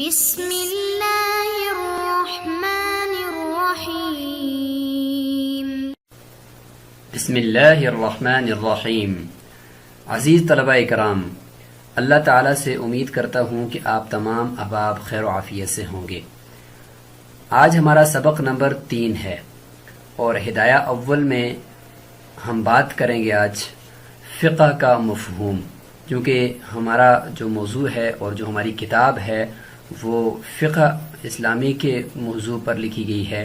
بسم اللہ الرحمن الرحیم۔ بسم اللہ الرحمن الرحیم۔ عزیز طلبہ کرام، اللہ تعالیٰ سے امید کرتا ہوں کہ آپ تمام احباب خیر و عافیت سے ہوں گے۔ آج ہمارا سبق نمبر 3 ہے اور ہدایہ اول میں ہم بات کریں گے آج فقہ کا مفہوم، کیونکہ ہمارا جو موضوع ہے اور جو ہماری کتاب ہے وہ فقہ اسلامی کے موضوع پر لکھی گئی ہے،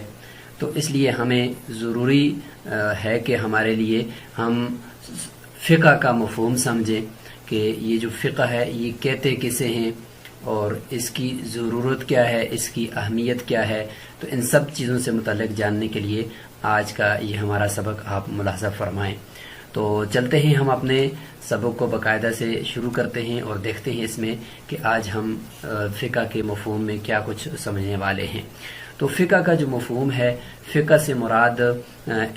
تو اس لیے ہمیں ضروری ہے کہ ہمارے لیے ہم فقہ کا مفہوم سمجھیں کہ یہ جو فقہ ہے یہ کہتے کسے ہیں اور اس کی ضرورت کیا ہے، اس کی اہمیت کیا ہے۔ تو ان سب چیزوں سے متعلق جاننے کے لیے آج کا یہ ہمارا سبق آپ ملاحظہ فرمائیں۔ تو چلتے ہیں، ہم اپنے سبق کو باقاعدہ سے شروع کرتے ہیں اور دیکھتے ہیں اس میں کہ آج ہم فقہ کے مفہوم میں کیا کچھ سمجھنے والے ہیں۔ تو فقہ کا جو مفہوم ہے، فقہ سے مراد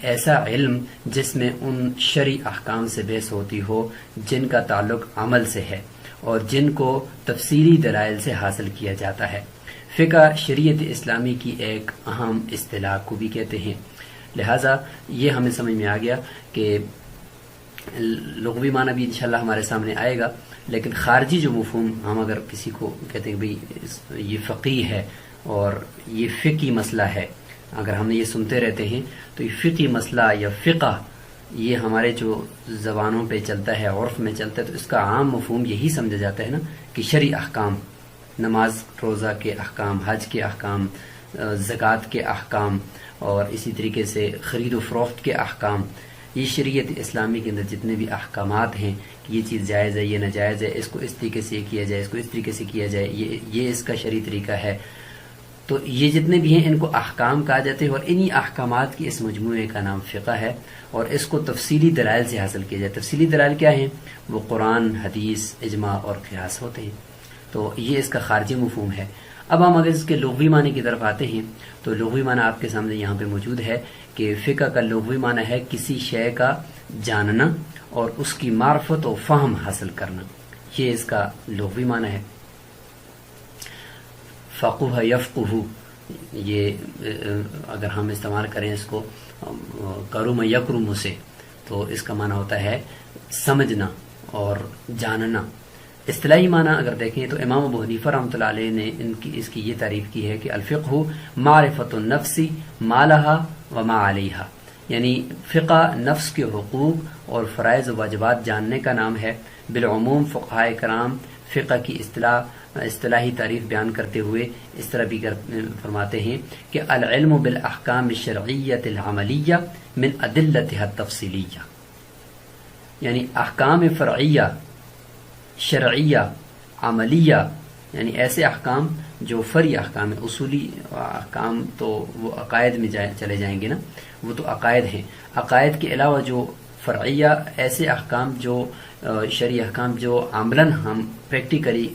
ایسا علم جس میں ان شرعی احکام سے بحث ہوتی ہو جن کا تعلق عمل سے ہے اور جن کو تفصیلی دلائل سے حاصل کیا جاتا ہے۔ فقہ شریعت اسلامی کی ایک اہم اصطلاح کو بھی کہتے ہیں، لہٰذا یہ ہمیں سمجھ میں آ گیا کہ لغوی معنی بھی انشاءاللہ ہمارے سامنے آئے گا، لیکن خارجی جو مفہوم ہم اگر کسی کو کہتے ہیں بھئی یہ فقیہ ہے اور یہ فقہی مسئلہ ہے، اگر ہم یہ سنتے رہتے ہیں تو یہ فقہی مسئلہ یا فقہ یہ ہمارے جو زبانوں پہ چلتا ہے، عرف میں چلتا ہے، تو اس کا عام مفہوم یہی سمجھا جاتا ہے نا کہ شرعی احکام، نماز روزہ کے احکام، حج کے احکام، زکوٰۃ کے احکام اور اسی طریقے سے خرید و فروخت کے احکام، یہ شریعت اسلامی کے اندر جتنے بھی احکامات ہیں کہ یہ چیز جائز ہے، یہ ناجائز ہے، اس کو اس طریقے سے کیا جائے، اس کو اس طریقے سے کیا جائے، یہ اس کا شرعی طریقہ ہے، تو یہ جتنے بھی ہیں ان کو احکام کہا جاتے ہیں اور انہی احکامات کی اس مجموعے کا نام فقہ ہے اور اس کو تفصیلی دلائل سے حاصل کیا جائے۔ تفصیلی دلائل کیا ہیں؟ وہ قرآن، حدیث، اجماع اور قیاس ہوتے ہیں، تو یہ اس کا خارجی مفہوم ہے۔ اب ہم اگر اس کے لغوی معنی کی طرف آتے ہیں تو لغوی معنی آپ کے سامنے یہاں پہ موجود ہے کہ فقہ کا لغوی معنی ہے کسی شے کا جاننا اور اس کی معرفت و فہم حاصل کرنا، یہ اس کا لغوی معنی ہے۔ فقہ یفقہ، یہ اگر ہم استعمال کریں اس کو کرم یکرم سے، تو اس کا معنی ہوتا ہے سمجھنا اور جاننا۔ اصطلاحی معنی اگر دیکھیں تو امام ابو حنیفہ رحمۃ اللہ علیہ نے اس کی یہ تعریف کی ہے کہ الفقہ معرفت النفس ما لها وما علیہا، یعنی فقہ نفس کے حقوق اور فرائض و واجبات جاننے کا نام ہے۔ بالعموم فقہائے کرام فقہ کی اصطلاحی تعریف بیان کرتے ہوئے اس طرح بھی فرماتے ہیں کہ العلم بالاحکام الشرعیۃ العملیہ من ادلتها التفصیلیہ، یعنی احکام فرعیہ، شرعیہ، عملیہ، یعنی ایسے احکام جو فرعی احکام ہیں، اصولی احکام تو وہ عقائد میں چلے جائیں گے نا، وہ تو عقائد ہیں۔ عقائد کے علاوہ جو فرعیہ ایسے احکام جو شرعی احکام جو عملاً ہم پریکٹیکلی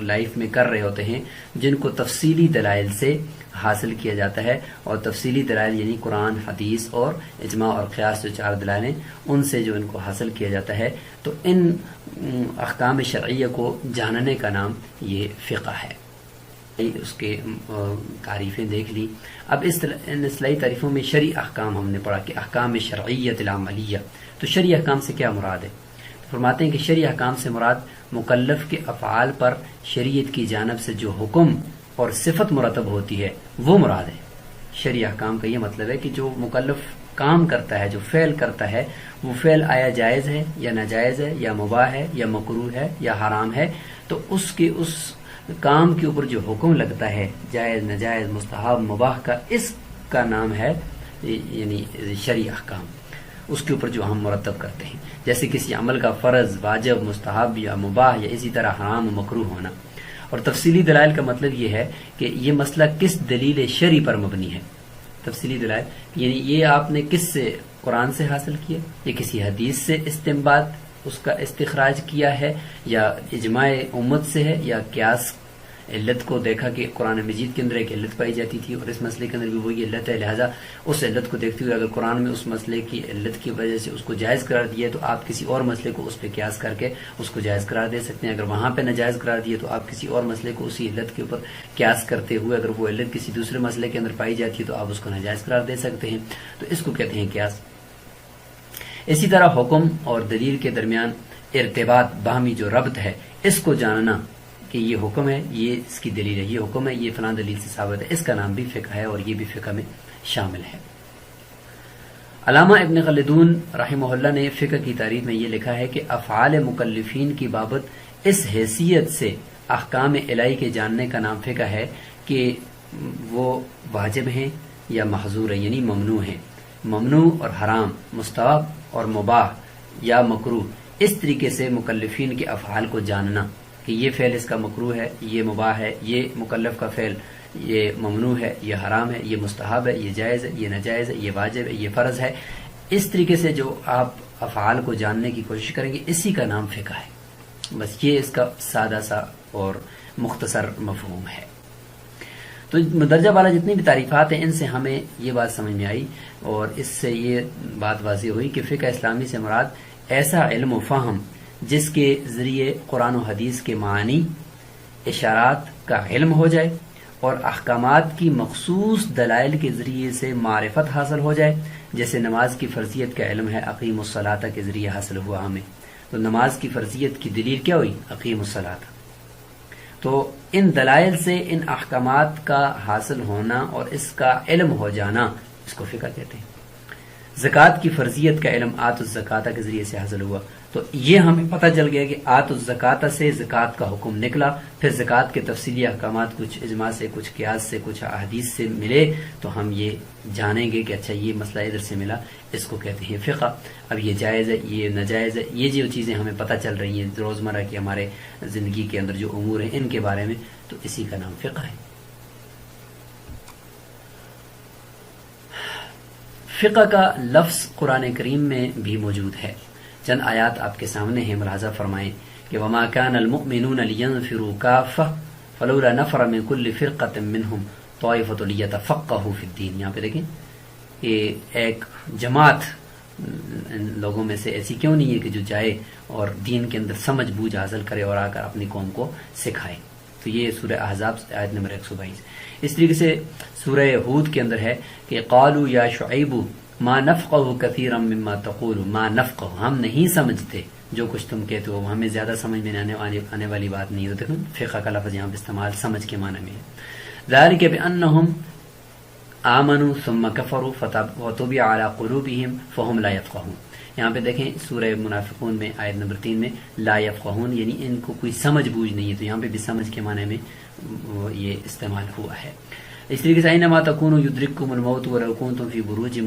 لائف میں کر رہے ہوتے ہیں، جن کو تفصیلی دلائل سے حاصل کیا جاتا ہے، اور تفصیلی دلائل یعنی قرآن، حدیث اور اجماع اور قیاس جو 4 دلائل ہیں ان سے جو ان کو حاصل کیا جاتا ہے، تو ان احکام شرعیہ کو جاننے کا نام یہ فقہ ہے۔ اس کے تعریفیں دیکھ لی۔ اب ان اصطلاحی تعریفوں میں شرعی احکام ہم نے پڑھا کہ احکام شرعیۃ العملیہ، تو شرعی احکام سے کیا مراد ہے؟ فرماتے ہیں کہ شرعی احکام سے مراد مکلف کے افعال پر شریعت کی جانب سے جو حکم اور صفت مرتب ہوتی ہے وہ مراد ہے۔ شرعی احکام کا یہ مطلب ہے کہ جو مکلف کام کرتا ہے، جو فعل کرتا ہے، وہ فعل آیا جائز ہے یا ناجائز ہے یا مباح ہے یا مکروہ ہے یا حرام ہے، تو اس کام کے اوپر جو حکم لگتا ہے، جائز، ناجائز، مستحب، مباح کا، اس کا نام ہے یعنی شرعی احکام، اس کے اوپر جو ہم مرتب کرتے ہیں، جیسے کسی عمل کا فرض، واجب، مستحب یا مباح یا اسی طرح حرام و مکروہ ہونا۔ اور تفصیلی دلائل کا مطلب یہ ہے کہ یہ مسئلہ کس دلیل شرعی پر مبنی ہے۔ تفصیلی دلائل یعنی یہ آپ نے کس سے، قرآن سے حاصل کیا یا کسی حدیث سے استنباط اس کا استخراج کیا ہے یا اجماع امت سے ہے یا قیاس علت کو دیکھا کہ قرآن مجید کے اندر ایک علت پائی جاتی تھی اور اس مسئلے کے اندر بھی وہی علت ہے، لہٰذا اس علت کو دیکھتے ہوئے اگر قرآن میں اس مسئلے کی علت کی وجہ سے اس کو جائز قرار دیا ہے تو آپ کسی اور مسئلے کو اس پہ قیاس کر کے اس کو جائز قرار دے سکتے ہیں. اگر وہاں پہ ناجائز قرار دیا تو آپ کسی اور مسئلے کو اسی علت کے اوپر قیاس کرتے ہوئے اگر وہ علت کسی دوسرے مسئلے کے اندر پائی جاتی ہے تو آپ اس کو ناجائز قرار دے سکتے ہیں. تو اس کو کہتے ہیں قیاس. اسی طرح حکم اور دلیل کے درمیان ارتباط، باہمی جو ربط ہے، اس کو جاننا کہ یہ حکم ہے، یہ اس کی دلیل ہے، یہ حکم ہے، یہ فلاں دلیل سے ثابت ہے، اس کا نام بھی فقہ ہے اور یہ بھی فقہ میں شامل ہے. علامہ ابن خلدون رحمہ اللہ نے فقہ کی تعریف میں یہ لکھا ہے کہ افعال مکلفین کی بابت اس حیثیت سے احکام الہی کے جاننے کا نام فقہ ہے کہ وہ واجب ہیں یا محظور ہیں، یعنی ممنوع ہیں. ممنوع اور حرام، مستحب اور مباح یا مکروہ، اس طریقے سے مکلفین کے افعال کو جاننا کہ یہ فعل اس کا مکروہ ہے، یہ مباح ہے، یہ مکلف کا فعل یہ ممنوع ہے، یہ حرام ہے، یہ مستحب ہے، یہ جائز ہے، یہ ناجائز ہے، یہ واجب ہے، یہ فرض ہے. اس طریقے سے جو آپ افعال کو جاننے کی کوشش کریں گے اسی کا نام فقہ ہے. بس یہ اس کا سادہ سا اور مختصر مفہوم ہے. تو مندرجہ بالا جتنی بھی تعریفات ہیں ان سے ہمیں یہ بات سمجھ میں آئی اور اس سے یہ بات واضح ہوئی کہ فقہ اسلامی سے مراد ایسا علم و فہم جس کے ذریعے قرآن و حدیث کے معنی، اشارات کا علم ہو جائے اور احکامات کی مخصوص دلائل کے ذریعے سے معرفت حاصل ہو جائے. جیسے نماز کی فرضیت کا علم ہے، اقیم الصلاۃ کے ذریعے حاصل ہوا ہمیں. تو نماز کی فرضیت کی دلیل کیا ہوئی؟ اقیم الصلاۃ. تو ان دلائل سے ان احکامات کا حاصل ہونا اور اس کا علم ہو جانا اس کو فقہ کہتے ہیں. زکوٰۃ کی فرضیت کا علم آت الزکوٰۃ کے ذریعے سے حاصل ہوا. تو یہ ہمیں پتہ چل گیا کہ آت الزکوٰۃ سے زکوٰۃ کا حکم نکلا. پھر زکوٰۃ کے تفصیلی احکامات کچھ اجماع سے، کچھ قیاس سے، کچھ احادیث سے ملے تو ہم یہ جانیں گے کہ اچھا یہ مسئلہ ادھر سے ملا، اس کو کہتے ہیں فقہ. اب یہ جائز ہے، یہ ناجائز ہے، یہ جو چیزیں ہمیں پتہ چل رہی ہیں روزمرہ کی ہمارے زندگی کے اندر جو امور ہیں ان کے بارے میں، تو اسی کا نام فقہ ہے. فقہ کا لفظ قرآن کریم میں بھی موجود ہے. چند آیات آپ کے سامنے ہیں، ملاحظہ فرمائیں کہ وما كان المؤمنون لينفروا كافة فلولا نفر من كل فرقة منهم طائفة ليتفقهوا في الدين. یہاں پہ دیکھیں یہ ایک جماعت ان لوگوں میں سے ایسی کیوں نہیں ہے کہ جو جائے اور دین کے اندر سمجھ بوجھ حاصل کرے اور آ کر اپنی قوم کو سکھائے. تو یہ سورہ احزاب آیت نمبر 122. اس طریقے سے سورہ ہود کے اندر ہے کہ قالوا یا شعیب ما نفقہ کثیرا مما تقول، ما نفقہ، ہم نہیں سمجھتے جو کچھ تم کہتے ہو، ہمیں زیادہ سمجھ میں آنے والی بات نہیں ہے. تو دیکھیں فقہ کا لفظ یہاں پہ استعمال سمجھ کے معنی میں ہے. ذالک بانہم آمنوا ثم کفروا وطبع علی قلوبہم فہم لا یفقہون. یہاں پہ دیکھیں سورہ منافقون میں آیت نمبر 3 میں لا یفقہون یعنی ان کو کوئی سمجھ بوجھ نہیں ہے. تو یہاں پہ بھی سمجھ کے معنی میں یہ استعمال ہوا ہے. اس طریقے سے اینما تکونوا یدرککم الموت ولو کنتم فی بروج